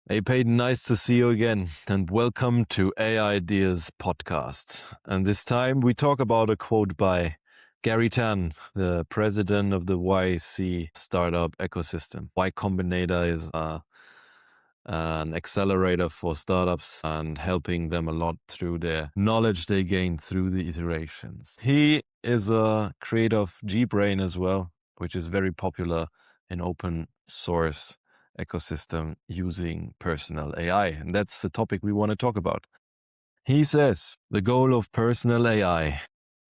Hey Peyton, nice to see you again, and welcome to AIDEAS podcast. And this time we talk about a quote by Gary Tan, the president of the YC startup ecosystem. Y Combinator is an accelerator for startups and helping them a lot through their knowledge they gain through the iterations. He is a creator of GBrain as well, which is very popular in open source ecosystem using personal AI. And that's the topic we want to talk about. He says the goal of personal AI,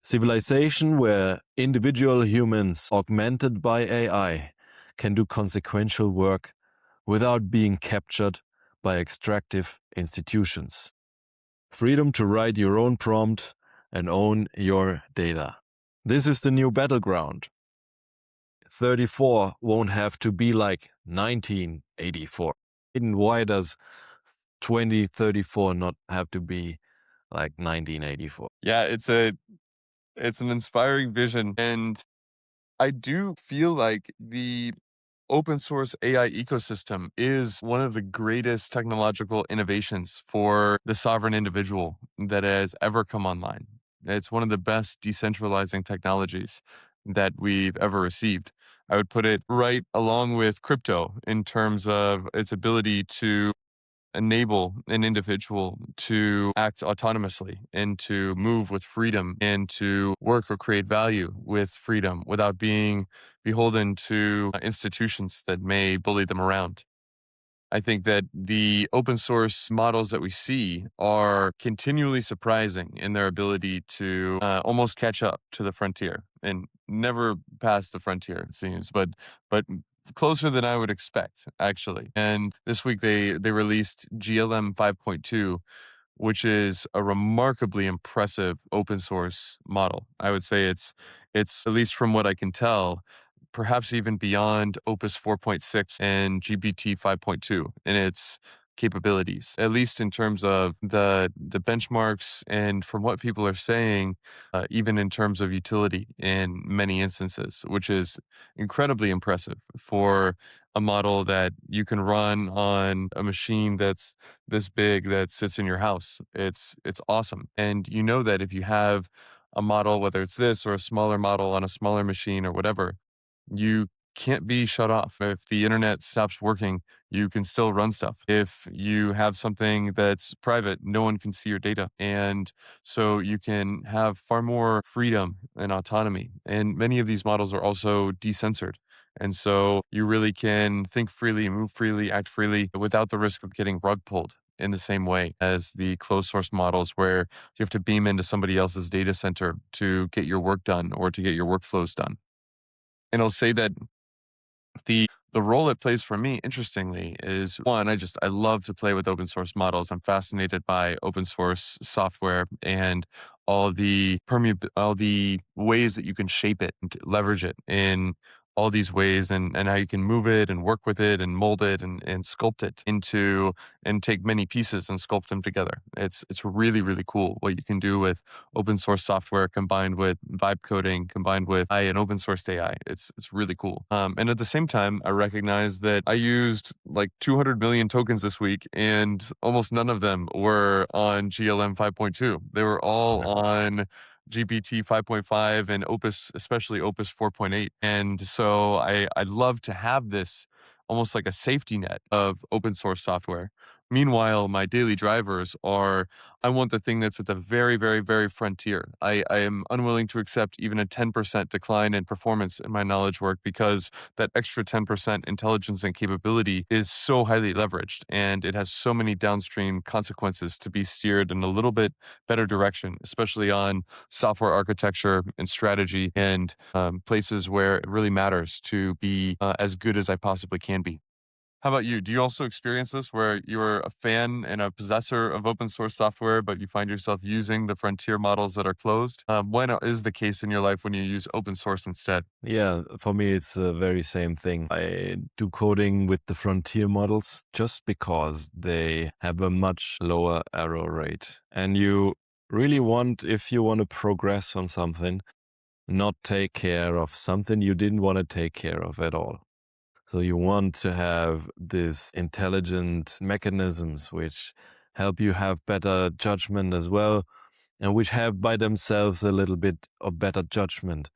civilization where individual humans augmented by AI can do consequential work without being captured by extractive institutions. Freedom to write your own prompt and own your data. This is the new battleground. 34 won't have to be like 1984. And why does 2034 not have to be like 1984? Yeah, it's an inspiring vision, and I do feel like the open source AI ecosystem is one of the greatest technological innovations for the sovereign individual that has ever come online. It's one of the best decentralizing technologies that we've ever received. I would put it right along with crypto in terms of its ability to enable an individual to act autonomously and to move with freedom and to work or create value with freedom without being beholden to institutions that may bully them around. I think that the open source models that we see are continually surprising in their ability to almost catch up to the frontier and never pass the frontier, it seems, but closer than I would expect, actually. And this week they released GLM 5.2, which is a remarkably impressive open source model. I would say it's at least from what I can tell, perhaps even beyond Opus 4.6 and GPT 5.2 in its capabilities, at least in terms of the benchmarks and from what people are saying, even in terms of utility in many instances, which is incredibly impressive for a model that you can run on a machine that's this big that sits in your house. It's awesome. And you know that if you have a model, whether it's this or a smaller model on a smaller machine or whatever, you can't be shut off. If the internet stops working, you can still run stuff. If you have something that's private, no one can see your data. And so you can have far more freedom and autonomy. And many of these models are also decensored. And so you really can think freely, move freely, act freely without the risk of getting rug pulled in the same way as the closed source models where you have to beam into somebody else's data center to get your work done or to get your workflows done. And I'll say that the role it plays for me, interestingly, is one, I love to play with open source models. I'm fascinated by open source software and all the ways that you can shape it and leverage it in all these ways and how you can move it and work with it and mold it and sculpt it into and take many pieces and sculpt them together. It's really, really cool what you can do with open source software combined with vibe coding, combined with AI and open source AI. It's really cool. And at the same time, I recognize that I used like 200 million tokens this week, and almost none of them were on GLM 5.2. They were all on GPT 5.5 and Opus, especially Opus 4.8. And so I'd love to have this almost like a safety net of open source software. Meanwhile, my daily drivers are, I want the thing that's at the very, very, very frontier. I am unwilling to accept even a 10% decline in performance in my knowledge work because that extra 10% intelligence and capability is so highly leveraged and it has so many downstream consequences to be steered in a little bit better direction, especially on software architecture and strategy and places where it really matters to be as good as I possibly can be. How about you? Do you also experience this where you're a fan and a possessor of open source software, but you find yourself using the frontier models that are closed? When is the case in your life when you use open source instead? Yeah, for me, it's the very same thing. I do coding with the frontier models just because they have a much lower error rate. And you really want, if you want to progress on something, not take care of something you didn't want to take care of at all. So you want to have these intelligent mechanisms which help you have better judgment as well, and which have by themselves a little bit of better judgment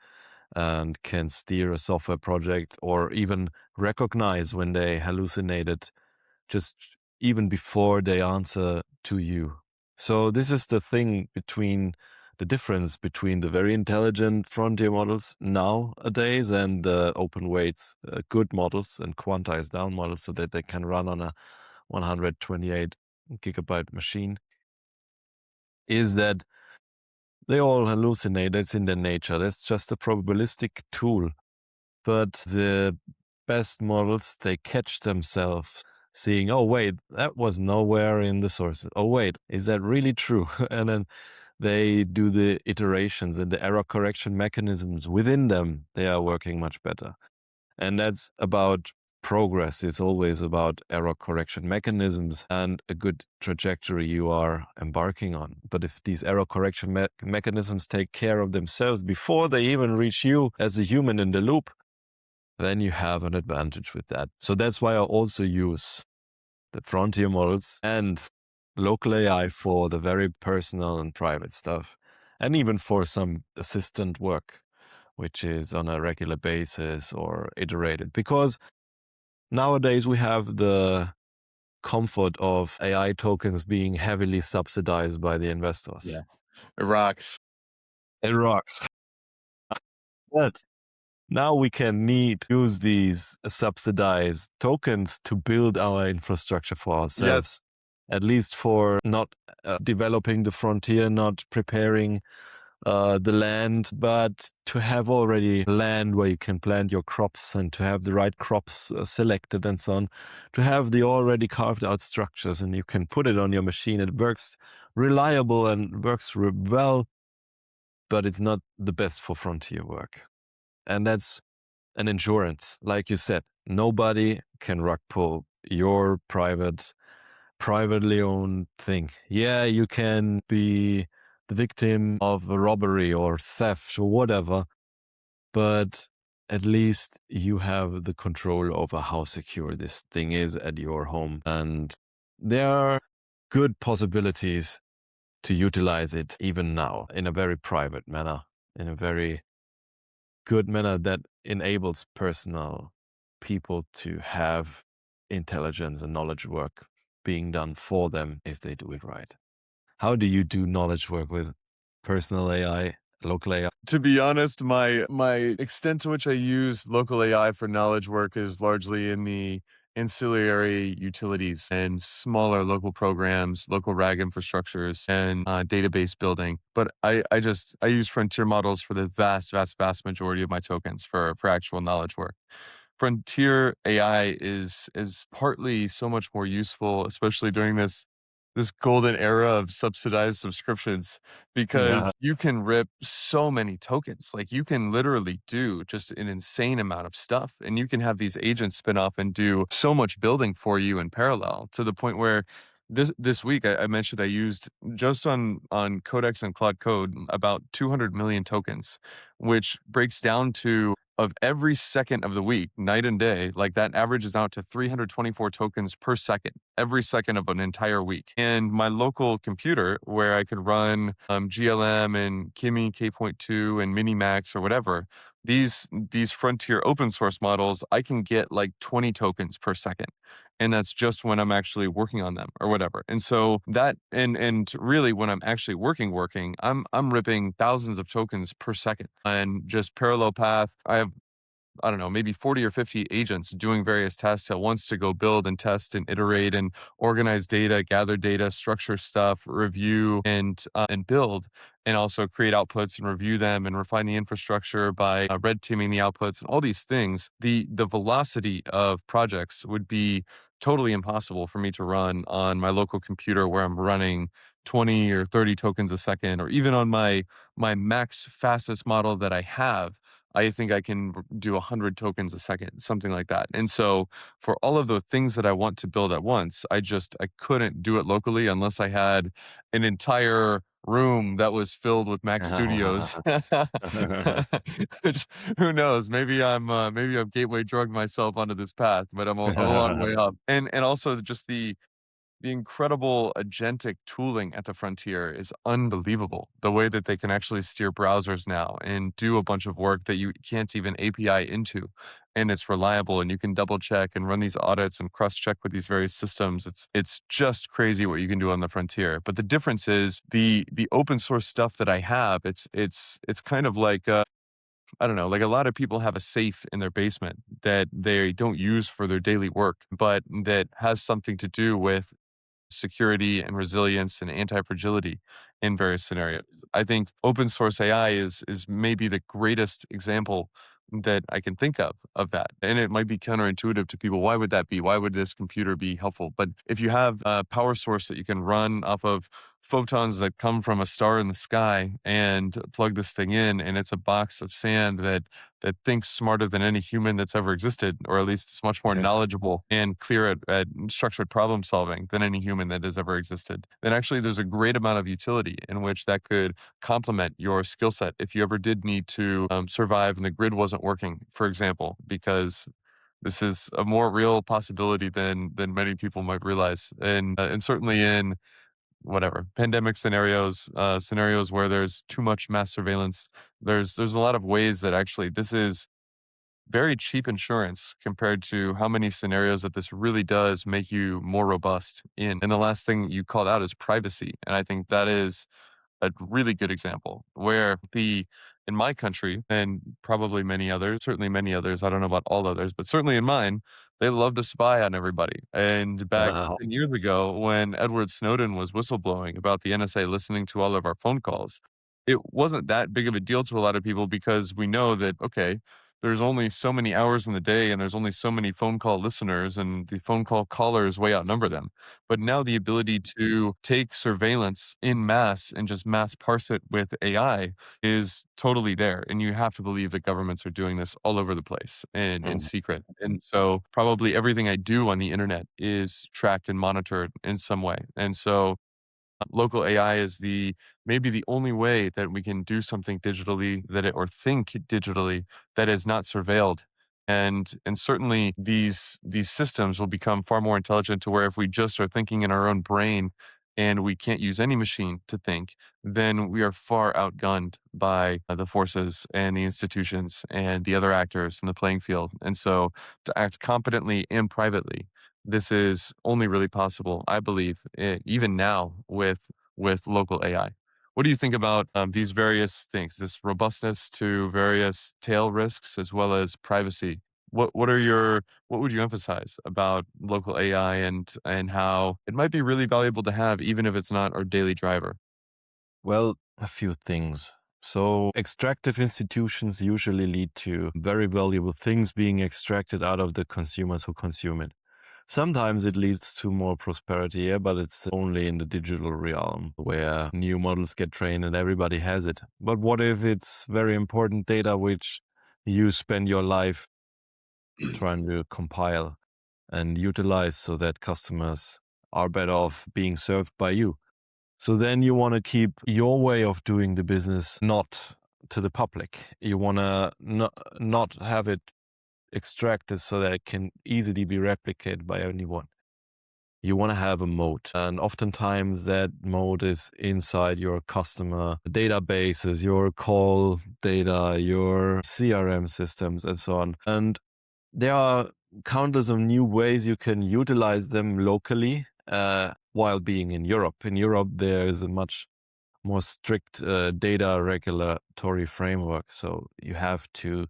and can steer a software project or even recognize when they hallucinated just even before they answer to you. So this is the difference between the very intelligent frontier models nowadays and the open weights good models and quantized down models so that they can run on a 128 gigabyte machine, is that they all hallucinate. That's in their nature. That's just a probabilistic tool. But the best models, they catch themselves seeing, oh, wait, that was nowhere in the sources. Oh, wait, is that really true? And then they do the iterations and the error correction mechanisms within them. They are working much better. And that's about progress. It's always about error correction mechanisms and a good trajectory you are embarking on. But if these error correction mechanisms take care of themselves before they even reach you as a human in the loop, then you have an advantage with that. So that's why I also use the frontier models and local AI for the very personal and private stuff, and even for some assistant work, which is on a regular basis or iterated. Because nowadays we have the comfort of AI tokens being heavily subsidized by the investors. Yeah, it rocks. It rocks. But now we can use these subsidized tokens to build our infrastructure for ourselves. Yes. At least for not developing the frontier, not preparing the land, but to have already land where you can plant your crops and to have the right crops selected and so on, to have the already carved out structures and you can put it on your machine. It works reliable and works well, but it's not the best for frontier work. And that's an insurance. Like you said, nobody can rug pull your privately owned thing. Yeah, you can be the victim of a robbery or theft or whatever, but at least you have the control over how secure this thing is at your home. And there are good possibilities to utilize it even now in a very private manner, in a very good manner that enables personal people to have intelligence and knowledge work being done for them if they do it right. How do you do knowledge work with personal AI, local AI? To be honest, my extent to which I use local AI for knowledge work is largely in the ancillary utilities and smaller local programs, local RAG infrastructures, and database building. But I use frontier models for the vast majority of my tokens for actual knowledge work. Frontier AI is partly so much more useful, especially during this golden era of subsidized subscriptions, because you can rip so many tokens. Like you can literally do just an insane amount of stuff, and you can have these agents spin off and do so much building for you in parallel, to the point where this week I mentioned I used just on Codex and Claude Code about 200 million tokens, which breaks down to, of every second of the week, night and day, like that averages out to 324 tokens per second, every second of an entire week. And my local computer, where I could run GLM and Kimi K.2 and Minimax or whatever, these frontier open source models, I can get like 20 tokens per second. And that's just when I'm actually working on them or whatever. And so that, and really when I'm actually working, I'm ripping thousands of tokens per second and just parallel path. I don't know, maybe 40 or 50 agents doing various tasks at once to go build and test and iterate and organize data, gather data, structure stuff, review and build, and also create outputs and review them and refine the infrastructure by red teaming the outputs and all these things. The velocity of projects would be totally impossible for me to run on my local computer where I'm running 20 or 30 tokens a second, or even on my max fastest model that I have. I think I can do 100 tokens a second, something like that. And so for all of the things that I want to build at once, I couldn't do it locally unless I had an entire room that was filled with Mac Studios. Which, who knows? Maybe I've gateway drugged myself onto this path, but I'm a long way up. And also just the incredible agentic tooling at the frontier is unbelievable. The way that they can actually steer browsers now and do a bunch of work that you can't even API into, and it's reliable, and you can double check and run these audits and cross check with these various systems. It's just crazy what you can do on the frontier. But the difference is the open source stuff that I have. It's kind of like I don't know, like a lot of people have a safe in their basement that they don't use for their daily work, but that has something to do with security and resilience and anti-fragility in various scenarios. I think open source AI is maybe the greatest example that I can think of that. And it might be counterintuitive to people. Why would that be? Why would this computer be helpful? But if you have a power source that you can run off of photons that come from a star in the sky and plug this thing in, and it's a box of sand that thinks smarter than any human that's ever existed, or at least it's much more knowledgeable and clear at structured problem solving than any human that has ever existed, then actually there's a great amount of utility in which that could complement your skill set if you ever did need to survive and the grid wasn't working, for example, because this is a more real possibility than many people might realize, and certainly in whatever pandemic scenarios, scenarios where there's too much mass surveillance. There's a lot of ways that actually this is very cheap insurance compared to how many scenarios that this really does make you more robust in. And the last thing you called out is privacy, and I think that is a really good example where in my country and probably many others, certainly many others, I don't know about all others, but certainly in mine, they love to spy on everybody. And back Wow. 10 years ago, when Edward Snowden was whistleblowing about the NSA listening to all of our phone calls, it wasn't that big of a deal to a lot of people because we know that, okay, there's only so many hours in the day and there's only so many phone call listeners, and the phone call callers way outnumber them. But now the ability to take surveillance in mass and just mass parse it with AI is totally there. And you have to believe that governments are doing this all over the place and in Mm. secret. And so probably everything I do on the internet is tracked and monitored in some way. And so local AI is maybe the only way that we can do something digitally or think digitally that is not surveilled. And certainly these systems will become far more intelligent to where if we just are thinking in our own brain and we can't use any machine to think, then we are far outgunned by the forces and the institutions and the other actors in the playing field. And so to act competently and privately, this is only really possible, I believe, even now with local AI. What do you think about these various things, this robustness to various tail risks as well as privacy? What would you emphasize about local AI and how it might be really valuable to have, even if it's not our daily driver? Well, a few things. So, extractive institutions usually lead to very valuable things being extracted out of the consumers who consume it. Sometimes it leads to more prosperity, yeah, but it's only in the digital realm where new models get trained and everybody has it. But what if it's very important data which you spend your life trying to compile and utilize so that customers are better off being served by you? So then you want to keep your way of doing the business not to the public. You want to not have it extracted so that it can easily be replicated by anyone. You want to have a moat, and oftentimes that moat is inside your customer databases, your call data, your CRM systems, and so on. And there are countless of new ways you can utilize them locally while being in Europe. In Europe, there is a much more strict data regulatory framework. So you have to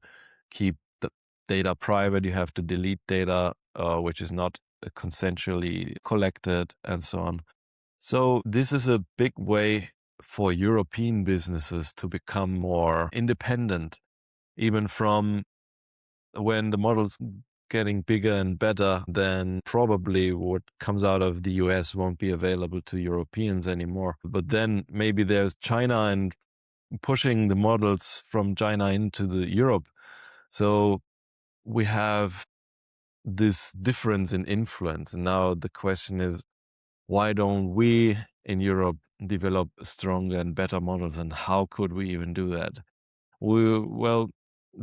keep the data private, you have to delete data which is not consensually collected, and so on. So this is a big way for European businesses to become more independent, even from when the model's getting bigger and better, then probably what comes out of the US won't be available to Europeans anymore. But then maybe there's China and pushing the models from China into the Europe. So we have this difference in influence. And now the question is, why don't we in Europe develop stronger and better models. And how could we even do that? Well,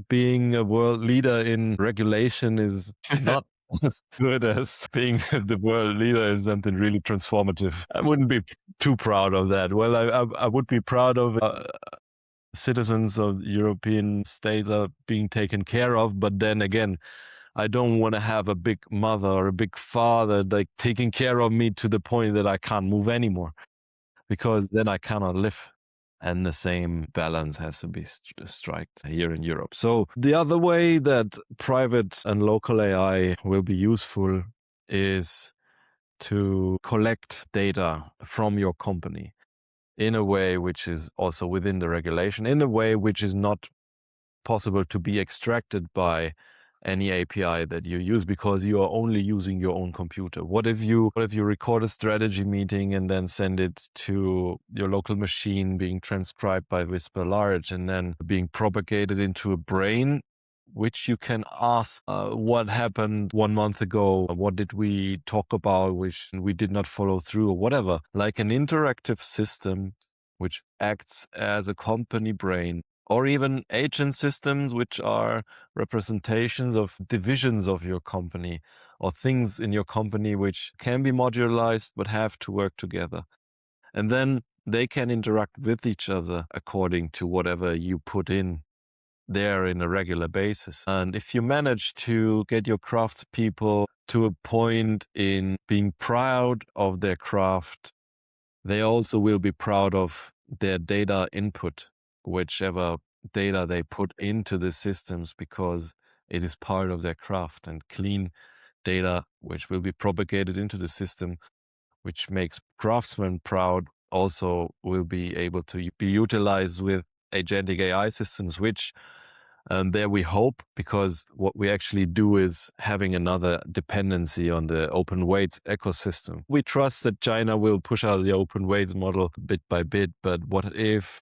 being a world leader in regulation is not as good as being the world leader in something really transformative. I wouldn't be too proud of that. Well, I would be proud of citizens of European states are being taken care of, but then again, I don't want to have a big mother or a big father like taking care of me to the point that I can't move anymore, because then I cannot live. And the same balance has to be struck here in Europe. So the other way that private and local AI will be useful is to collect data from your company in a way which is also within the regulation, in a way which is not possible to be extracted by any API that you use, because you are only using your own computer. What if you record a strategy meeting and then send it to your local machine being transcribed by Whisper Large and then being propagated into a brain, which you can ask what happened 1 month ago, what did we talk about which we did not follow through, or whatever, like an interactive system which acts as a company brain, or even agent systems, which are representations of divisions of your company or things in your company which can be modularized but have to work together. And then they can interact with each other according to whatever you put in there in a regular basis. And if you manage to get your craftspeople to a point in being proud of their craft, they also will be proud of their data input, whichever data they put into the systems, because it is part of their craft. And clean data, which will be propagated into the system, which makes craftsmen proud, also will be able to be utilized with agentic AI systems, which there we hope, because what we actually do is having another dependency on the open weights ecosystem. We trust that China will push out the open weights model bit by bit, but what if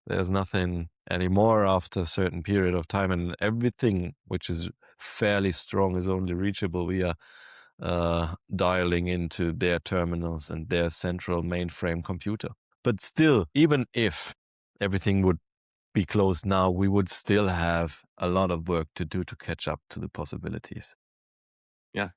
there's nothing anymore after a certain period of time and everything which is fairly strong is only reachable via dialing into their terminals and their central mainframe computer? But still, even if everything would be closed now, we would still have a lot of work to do to catch up to the possibilities. Yeah.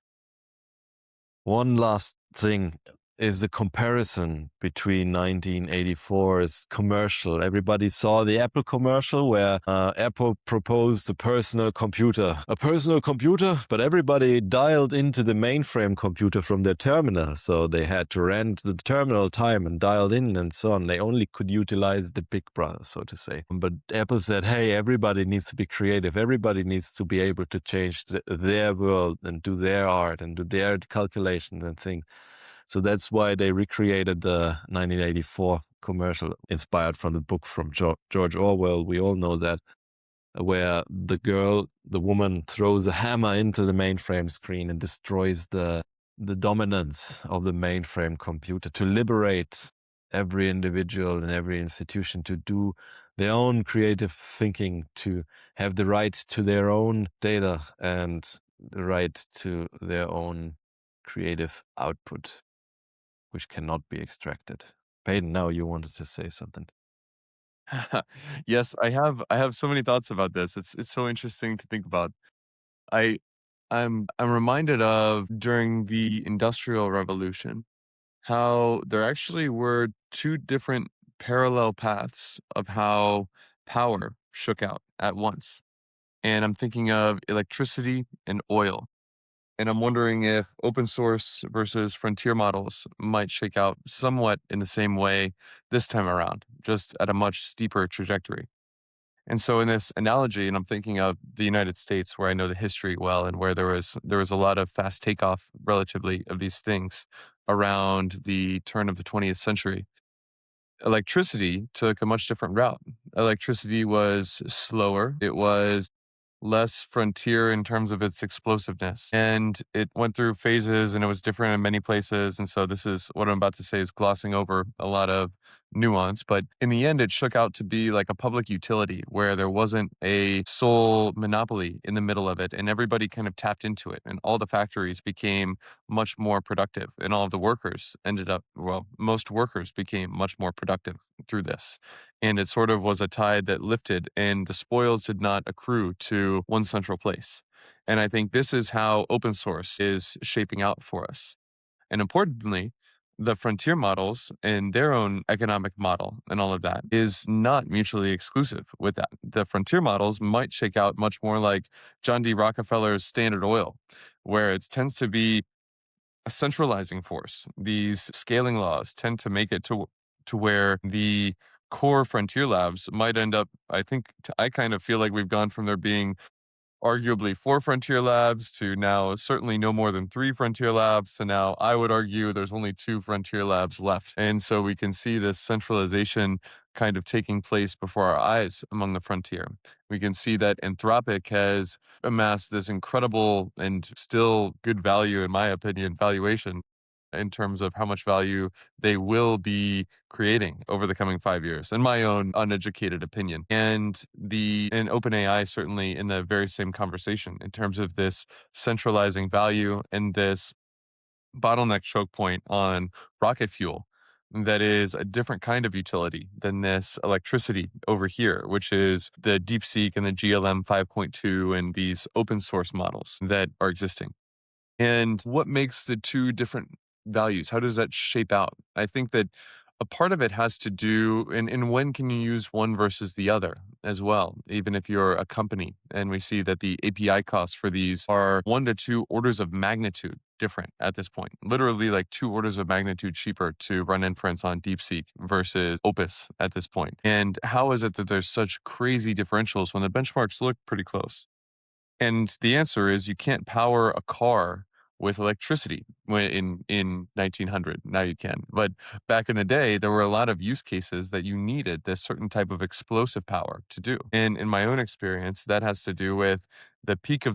One last thing is the comparison between 1984's commercial. Everybody saw the Apple commercial where Apple proposed a personal computer. A personal computer, but everybody dialed into the mainframe computer from their terminal. So they had to rent the terminal time and dialed in and so on. They only could utilize the big brother, so to say. But Apple said, hey, everybody needs to be creative. Everybody needs to be able to change their world and do their art and do their calculations and things. So that's why they recreated the 1984 commercial, inspired from the book from George Orwell. We all know that, where the woman throws a hammer into the mainframe screen and destroys the dominance of the mainframe computer to liberate every individual and every institution to do their own creative thinking, to have the right to their own data and the right to their own creative output, which cannot be extracted. Peyton, now you wanted to say something. Yes, I have so many thoughts about this. It's so interesting to think about. I I'm reminded of during the Industrial Revolution how there actually were two different parallel paths of how power shook out at once. And I'm thinking of electricity and oil. And I'm wondering if open source versus frontier models might shake out somewhat in the same way this time around, just at a much steeper trajectory. And so in this analogy, and I'm thinking of the United States where I know the history well and where there was a lot of fast takeoff relatively of these things around the turn of the 20th century. Electricity took a much different route. Electricity was slower. It was less frontier in terms of its explosiveness. And it went through phases and it was different in many places. And so this is what I'm about to say is glossing over a lot of nuance, but in the end, it shook out to be like a public utility where there wasn't a sole monopoly in the middle of it, and everybody kind of tapped into it, and all the factories became much more productive, and all of the workers most workers became much more productive through this. And it sort of was a tide that lifted, and the spoils did not accrue to one central place. And I think this is how open source is shaping out for us. And importantly, the frontier models and their own economic model and all of that is not mutually exclusive with that. The frontier models might shake out much more like John D. Rockefeller's Standard Oil, where it tends to be a centralizing force. These scaling laws tend to make it to where the core frontier labs might end up, I kind of feel like we've gone from there being arguably 4 frontier labs to now certainly no more than 3 frontier labs to now I would argue there's only 2 frontier labs left. And so we can see this centralization kind of taking place before our eyes among the frontier. We can see that Anthropic has amassed this incredible and still good value, in my opinion, valuation in terms of how much value they will be creating over the coming 5 years, in my own uneducated opinion. And OpenAI certainly in the very same conversation in terms of this centralizing value and this bottleneck choke point on rocket fuel that is a different kind of utility than this electricity over here, which is the DeepSeek and the GLM 5.2 and these open source models that are existing. And what makes the two different values? How does that shape out? I think that a part of it has to do, and when can you use one versus the other as well, even if you're a company. And we see that the API costs for these are 1 to 2 orders of magnitude different at this point. Literally like 2 orders of magnitude cheaper to run inference on DeepSeek versus Opus at this point. And how is it that there's such crazy differentials when the benchmarks look pretty close? And the answer is you can't power a car with electricity in 1900. Now you can. But back in the day, there were a lot of use cases that you needed this certain type of explosive power to do. And in my own experience, that has to do with the peak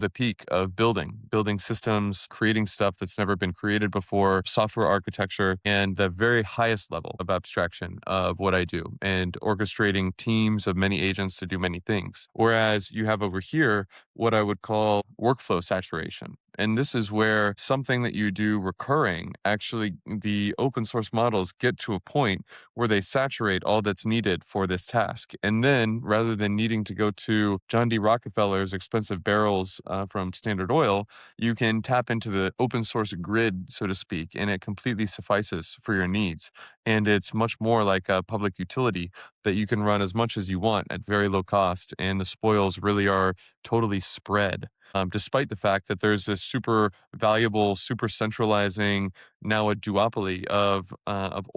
of building systems, creating stuff that's never been created before, software architecture, and the very highest level of abstraction of what I do, and orchestrating teams of many agents to do many things. Whereas you have over here what I would call workflow saturation. And this is where something that you do recurring, actually, the open source models get to a point where they saturate all that's needed for this task. And then rather than needing to go to John D. Rockefeller's expensive barrels from Standard Oil, you can tap into the open source grid, so to speak, and it completely suffices for your needs. And it's much more like a public utility that you can run as much as you want at very low cost. And the spoils really are totally spread. Despite the fact that there's this super valuable, super centralizing, now a duopoly of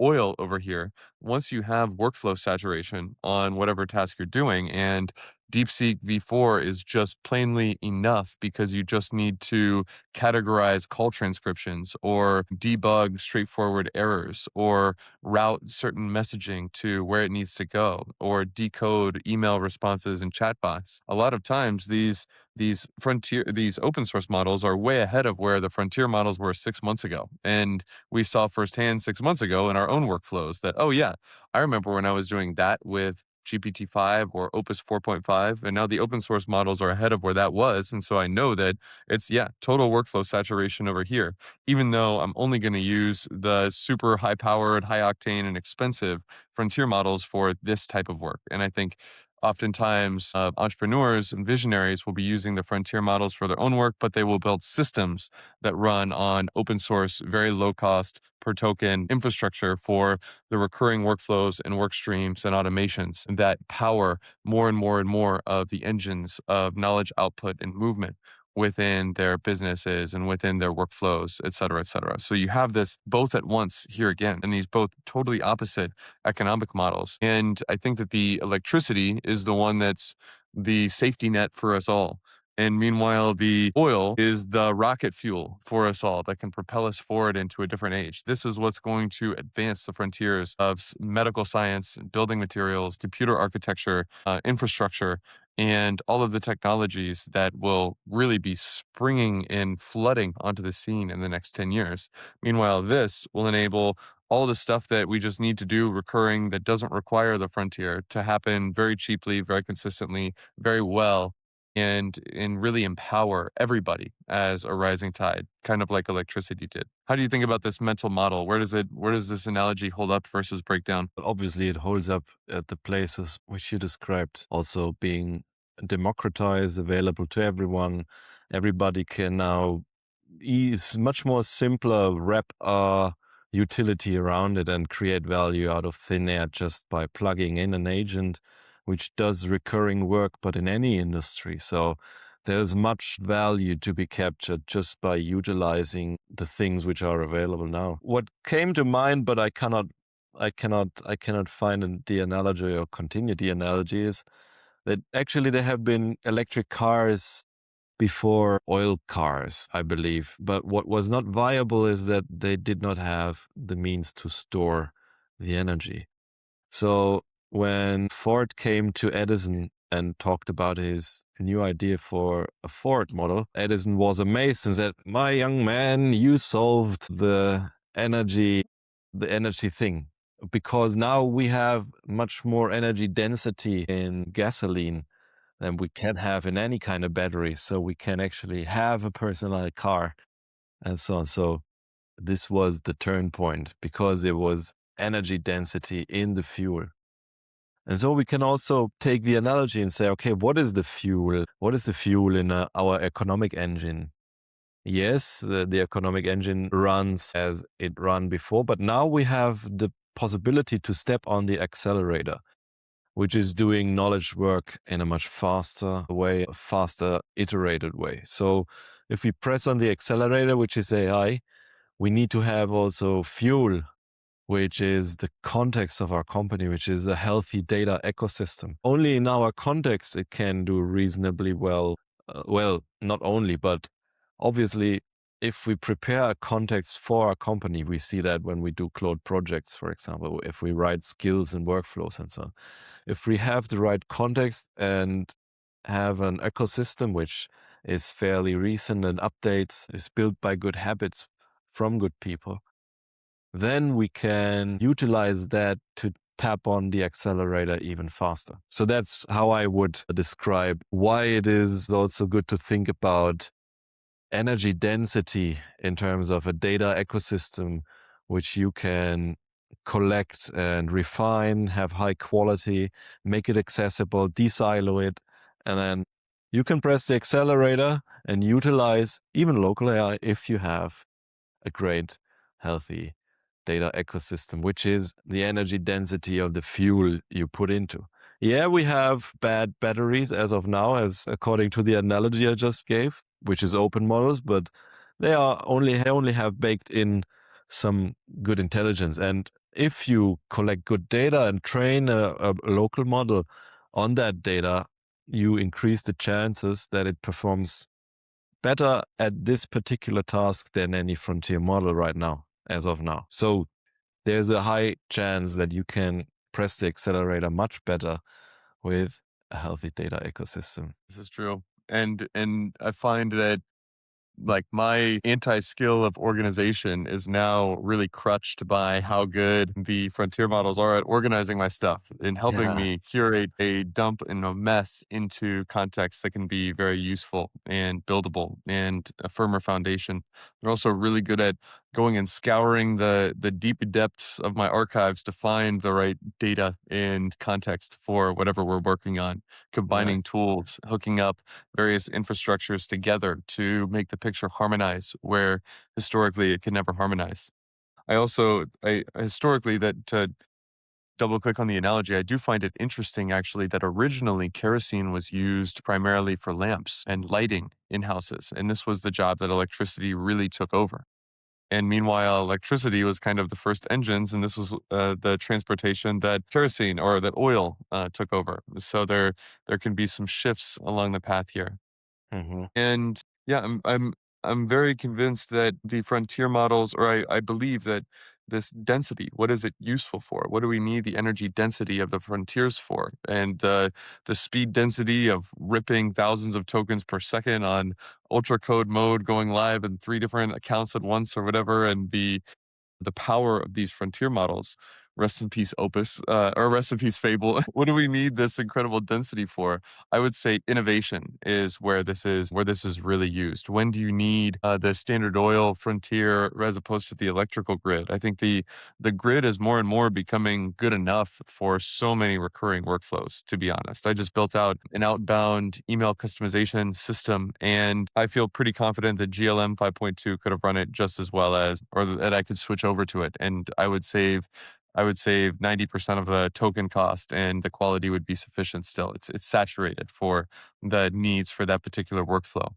oil over here. Once you have workflow saturation on whatever task you're doing, and DeepSeek V4 is just plainly enough because you just need to categorize call transcriptions or debug straightforward errors or route certain messaging to where it needs to go or decode email responses and chatbots. A lot of times these open source models are way ahead of where the frontier models were 6 months ago. And we saw firsthand 6 months ago in our own workflows that, oh yeah, I remember when I was doing that with GPT-5 or Opus 4.5, and now the open source models are ahead of where that was. And so I know that it's, total workflow saturation over here, even though I'm only going to use the super high powered, high octane, and expensive frontier models for this type of work. And I think oftentimes entrepreneurs and visionaries will be using the frontier models for their own work, but they will build systems that run on open source, very low cost per token infrastructure for the recurring workflows and work streams and automations that power more and more and more of the engines of knowledge output and movement within their businesses and within their workflows, et cetera, et cetera. So you have this both at once here again, and these both totally opposite economic models. And I think that the electricity is the one that's the safety net for us all. And meanwhile, the oil is the rocket fuel for us all that can propel us forward into a different age. This is what's going to advance the frontiers of medical science, building materials, computer architecture, infrastructure, and all of the technologies that will really be springing and flooding onto the scene in the next 10 years. Meanwhile, this will enable all the stuff that we just need to do recurring that doesn't require the frontier to happen very cheaply, very consistently, very well, and really empower everybody as a rising tide, kind of like electricity did. How do you think about this mental model? Where does this analogy hold up versus break down? Obviously, it holds up at the places which you described, also being democratized, available to everyone. Everybody can now is much more simpler, wrap a utility around it and create value out of thin air just by plugging in an agent which does recurring work, but in any industry. So there's much value to be captured just by utilizing the things which are available now. What came to mind, but I cannot find the analogy or continue the analogy, is that actually there have been electric cars before oil cars, I believe. But what was not viable is that they did not have the means to store the energy. So when Ford came to Edison and talked about his new idea for a Ford model, Edison was amazed and said, "My young man, you solved the energy thing. Because now we have much more energy density in gasoline than we can have in any kind of battery. So we can actually have a personalized car and so on." So this was the turn point because it was energy density in the fuel. And so we can also take the analogy and say, okay, what is the fuel? What is the fuel in our economic engine? Yes, the economic engine runs as it ran before, but now we have the possibility to step on the accelerator, which is doing knowledge work in a much faster way, a faster iterated way. So if we press on the accelerator, which is AI, we need to have also fuel, which is the context of our company, which is a healthy data ecosystem. Only in our context it can do reasonably well. Well, not only, but obviously, if we prepare a context for our company, we see that when we do cloud projects, for example, if we write skills and workflows and so on. If we have the right context and have an ecosystem which is fairly recent and updates, is built by good habits from good people, then we can utilize that to tap on the accelerator even faster. So that's how I would describe why it is also good to think about energy density in terms of a data ecosystem, which you can collect and refine, have high quality, make it accessible, desilo it, and then you can press the accelerator and utilize even local AI if you have a great, healthy data ecosystem, which is the energy density of the fuel you put into. Yeah, we have bad batteries as of now, as according to the analogy I just gave, which is open models, but they only have baked in some good intelligence. And if you collect good data and train a local model on that data, you increase the chances that it performs better at this particular task than any frontier model right now, as of now. So there's a high chance that you can press the accelerator much better with a healthy data ecosystem. This is true. And I find that like my anti-skill of organization is now really crutched by how good the frontier models are at organizing my stuff and helping Yeah. me curate a dump and a mess into context that can be very useful and buildable and a firmer foundation. They're also really good at going and scouring the deep depths of my archives to find the right data and context for whatever we're working on, combining Nice. tools, hooking up various infrastructures together to make the picture harmonize where historically it could never harmonize. I historically, that to double click on the analogy, I do find it interesting actually that originally kerosene was used primarily for lamps and lighting in houses. And this was the job that electricity really took over. And meanwhile, electricity was kind of the first engines, and this was the transportation that kerosene or that oil took over. So there can be some shifts along the path here. Hmm. And yeah, I'm very convinced that the frontier models, or I believe that this density, what is it useful for? What do we need the energy density of the frontiers for? And the speed density of ripping thousands of tokens per second on ultra code mode going live in 3 different accounts at once or whatever, and the power of these frontier models. Rest in peace, Opus, or rest in peace, Fable. What do we need this incredible density for? I would say innovation is where this is really used. When do you need the Standard Oil frontier as opposed to the electrical grid? I think the grid is more and more becoming good enough for so many recurring workflows. To be honest, I just built out an outbound email customization system, and I feel pretty confident that GLM 5.2 could have run it just as well as, or that I could switch over to it, and I would save 90% of the token cost, and the quality would be sufficient still. It's saturated for the needs for that particular workflow.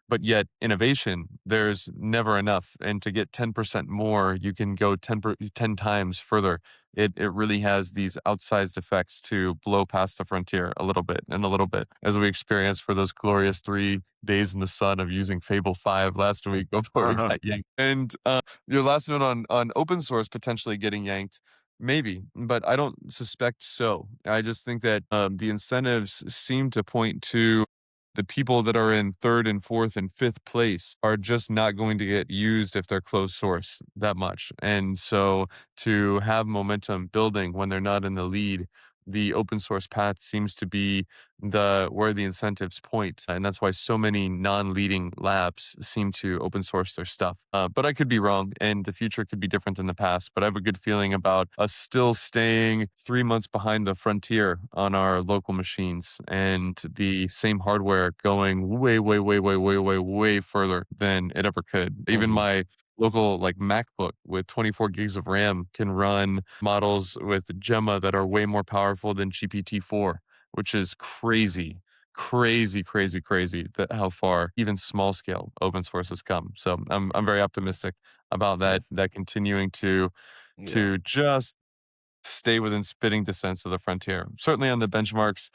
But yet innovation, there's never enough. And to get 10% more, you can go 10 times further. It really has these outsized effects to blow past the frontier a little bit and a little bit, as we experienced for those glorious 3 days in the sun of using Fable 5 last week before we Uh-huh. got yanked. And your last note on open source potentially getting yanked. Maybe, but I don't suspect so. I just think that the incentives seem to point to the people that are in third and fourth and fifth place are just not going to get used if they're closed source that much. And so to have momentum building when they're not in the lead, the open source path seems to be the where the incentives point. And that's why so many non-leading labs seem to open source their stuff. But I could be wrong, and the future could be different than the past. But I have a good feeling about us still staying 3 months behind the frontier on our local machines, and the same hardware going way, way, way, way, way, way, way further than it ever could. Even Hmm. my local like MacBook with 24 gigs of RAM can run models with Gemma that are way more powerful than GPT-4, which is crazy, crazy, crazy, crazy that how far even small scale open source has come. So I'm very optimistic about that Yes. that continuing to Yeah. to just stay within spitting distance of the frontier. Certainly on the benchmarks,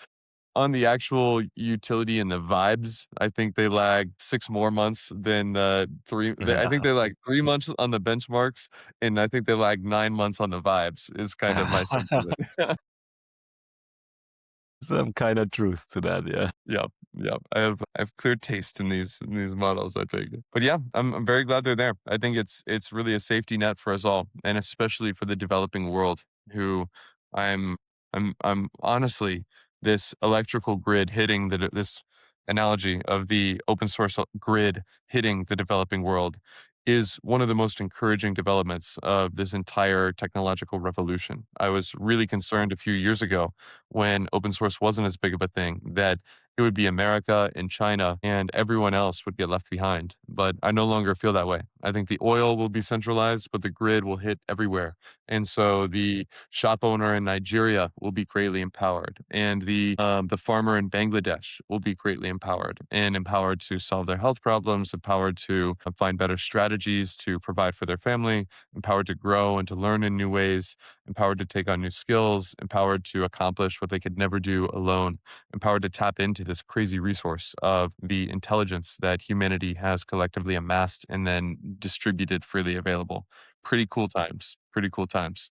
on the actual utility and the vibes, I think they lag 6 more months than, I think they lag 3 months on the benchmarks, and I think they lag 9 months on the vibes is kind of my sentiment. Some kind of truth to that. Yeah. Yep, yep. I have clear taste in these models, I think. But yeah, I'm very glad they're there. I think it's really a safety net for us all, and especially for the developing world, who I'm I'm honestly, this electrical grid hitting this analogy of the open source grid hitting the developing world is one of the most encouraging developments of this entire technological revolution. I was really concerned a few years ago when open source wasn't as big of a thing, that it would be America and China and everyone else would get left behind. But I no longer feel that way. I think the oil will be centralized, but the grid will hit everywhere. And so the shop owner in Nigeria will be greatly empowered, and the farmer in Bangladesh will be greatly empowered to solve their health problems, empowered to find better strategies to provide for their family, empowered to grow and to learn in new ways, empowered to take on new skills, empowered to accomplish what they could never do alone, empowered to tap into this crazy resource of the intelligence that humanity has collectively amassed and then distributed freely available. Pretty cool times. Pretty cool times.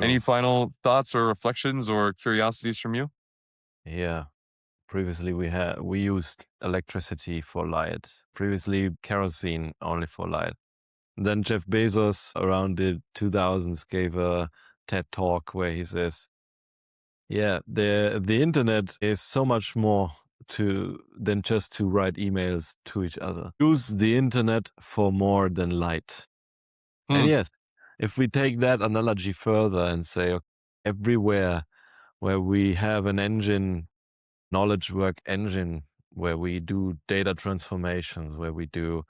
Any True. final thoughts or reflections or curiosities from you? Yeah. Previously, we used electricity for light. Previously, kerosene only for light. Then Jeff Bezos around the 2000s gave a TED talk where he says, "Yeah, the internet is so much more to than just to write emails to each other. Use the internet for more than light." And Hmm. yes, if we take that analogy further and say, okay, everywhere where we have an engine, knowledge work engine, where we do data transformations, where we do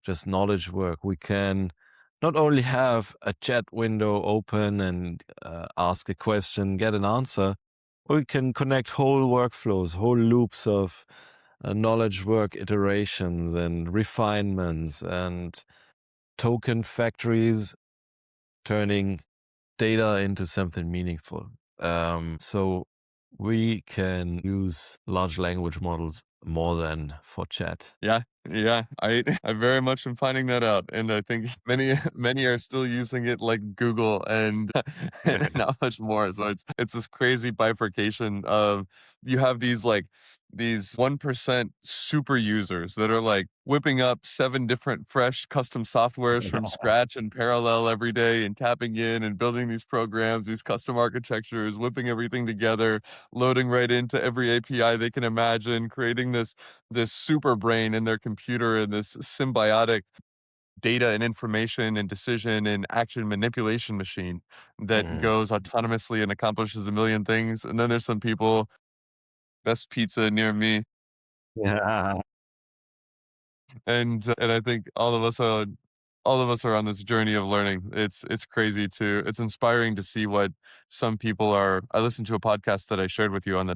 just knowledge work, we can not only have a chat window open and ask a question, get an answer, we can connect whole workflows, whole loops of knowledge work iterations and refinements and token factories turning data into something meaningful. So we can use large language models more than for chat. Yeah, yeah, I very much am finding that out, and I think many are still using it like Google and and not much more. So it's this crazy bifurcation of you have these 1% super users that are like whipping up 7 different fresh custom softwares from scratch in parallel every day and tapping in and building these programs, these custom architectures, whipping everything together, loading right into every API they can imagine, creating this super brain in their computer and this symbiotic data and information and decision and action manipulation machine that Mm. goes autonomously and accomplishes a million things. And then there's some people, best pizza near me, Yeah. and I think all of us are on this journey of learning. It's crazy to it's inspiring to see what some people are. I listened to a podcast that I shared with you on the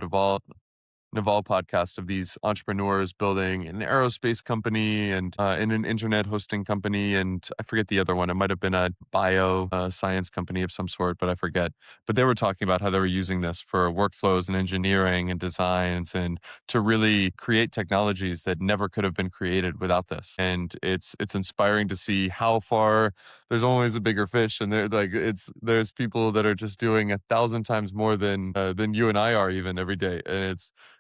Naval podcast of these entrepreneurs building an aerospace company and in an internet hosting company. And I forget the other one. It might have been a bio science company of some sort, but I forget. But they were talking about how they were using this for workflows and engineering and designs and to really create technologies that never could have been created without this. And it's inspiring to see how far there's always a bigger fish, and there's people that are just doing 1,000 times more than you and I are even every day, and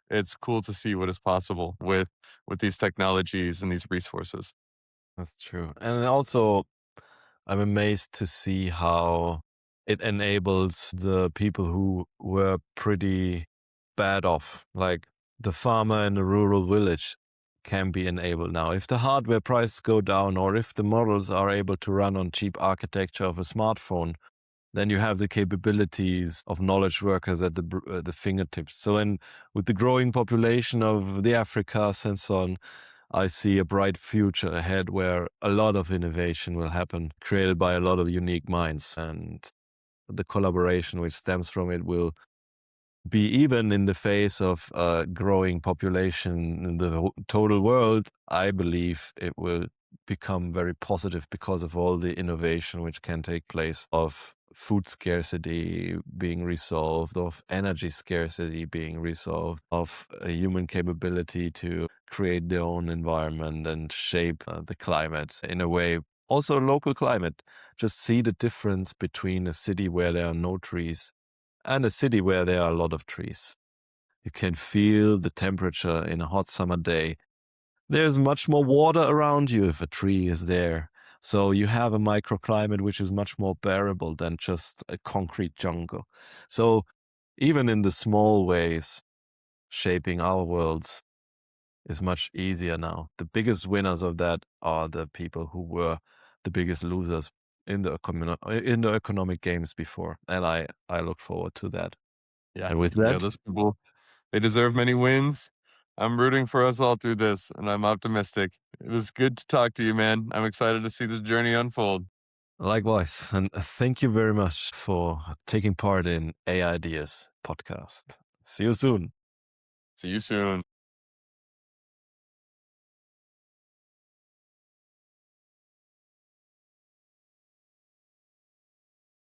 it's cool to see what is possible with these technologies and these resources. That's true. And also, I'm amazed to see how it enables the people who were pretty bad off, like the farmer in a rural village can be enabled now. If the hardware prices go down or if the models are able to run on cheap architecture of a smartphone, then you have the capabilities of knowledge workers at the fingertips. So, and with the growing population of the Africas and so on, I see a bright future ahead where a lot of innovation will happen, created by a lot of unique minds, and the collaboration which stems from it will be, even in the face of a growing population in the total world, I believe it will become very positive because of all the innovation which can take place, of food scarcity being resolved, of energy scarcity being resolved, of a human capability to create their own environment and shape the climate in a way. Also, local climate. Just see the difference between a city where there are no trees and a city where there are a lot of trees. You can feel the temperature in a hot summer day. There's much more water around you if a tree is there. So you have a microclimate which is much more bearable than just a concrete jungle. So even in the small ways, shaping our worlds is much easier now. The biggest winners of that are the people who were the biggest losers in in the economic games before. And I look forward to that. Yeah, And with yeah, that, those people, they deserve many wins. I'm rooting for us all through this, and I'm optimistic. It was good to talk to you, man. I'm excited to see this journey unfold. likewise, and thank you very much for taking part in AI Ideas podcast. See you soon. See you soon.